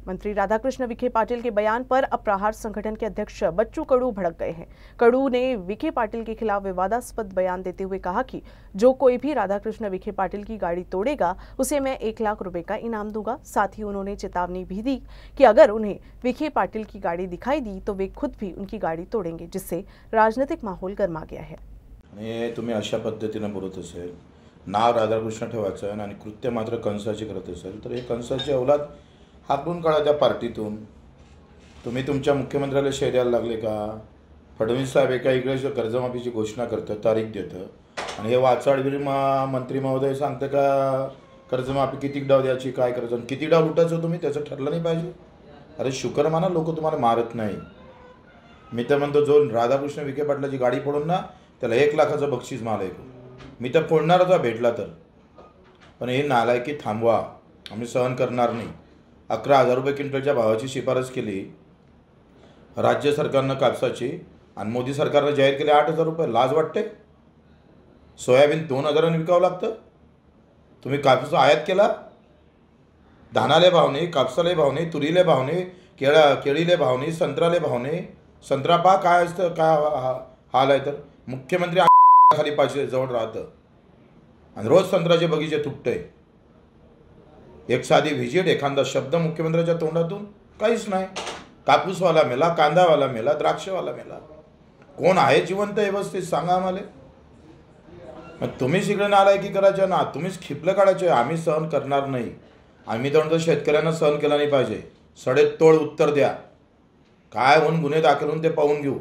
मंत्री राधाकृष्ण विखे पाटिल के बयान पर अब प्रहार संगठन के अध्यक्ष बच्चू कडू भड़क गए हैं। कडू ने विखे पाटिल के खिलाफ विवादास्पद बयान देते हुए कहा कि जो कोई भी राधाकृष्ण विखे पाटिल की गाड़ी तोड़ेगा उसे मैं 1 लाख रुपए का इनाम दूंगा। साथ ही उन्होंने चेतावनी भी दी कि अगर उन्हें विखे पाटिल की गाड़ी दिखाई दी तो वे खुद भी उनकी गाड़ी तोड़ेंगे, जिससे राजनीतिक माहौल गर्मा गया है। तुम्ही अशा पद्धतीने बोलत असेल, नाव राधाकृष्ण ठेवायचं आणि कृत्य मात्र कंसाची करत असेल तर हे कंसाची औलाद हाकलून काढा त्या पार्टीतून। तुम्ही तुमच्या मुख्यमंत्र्याला शेर द्यायला लागले का? फडणवीस साहेब एका इकडे कर्जमाफीची घोषणा करतं, तारीख देतं आणि हे वाचाळवीर मंत्री महोदय सांगतं का कर्जमाफी किती डाव द्यायची, काय करायचं आणि किती डाव लुटायचं तुम्ही त्याचं ठरलं नाही पाहिजे? अरे शुक्र माना लोक तुम्हाला मारत नाही। मी तर म्हणतो जो राधाकृष्ण विखे पाटलाची गाडी फोडून ना त्याला 1 लाखाचं बक्षीस मागायचं। मी तर फोडणार होता भेटला तर, पण हे नालायकी थांबवा, आम्ही सहन करणार नाही। 11,000 रुपये क्विंटलच्या भावाची शिफारस केली राज्य सरकारनं कापसाची आणि मोदी सरकारनं जाहीर केले 8,000 रुपये। लाज वाटते? सोयाबीन 2,000 विकावं लागतं, तुम्ही कापूस आयात केला। धानाले भाव नाही, कापसाले भाव नाही, तुरीले भाव नाही, केळीले भाव नाही, संत्र्याले भाव नाही। संत्रा पा काय असतं, काय हाल आहे। तर मुख्यमंत्री खाली पाचशे जवळ राहतं आणि रोज संत्र्याचे बगीचे तुटते। एक साधी व्हिजिट, एखादा शब्द मुख्यमंत्र्याच्या तोंडातून काहीच नाही। कापूसवाला मेला, कांदावाला मेला, द्राक्षवाला मेला। कोण आहे जिवंत व्यवस्थित सांगा आम्हाला। मग तुम्हीच इकडे नालायकी करायचं ना, तुम्हीच खिपलं काढायचं। आम्ही सहन करणार नाही। आम्ही तर म्हणतो शेतकऱ्यांना सहन केला नाही पाहिजे। सडेतोड उत्तर द्या, काय होऊन गुन्हे दाखल होऊन ते पाहून घेऊ।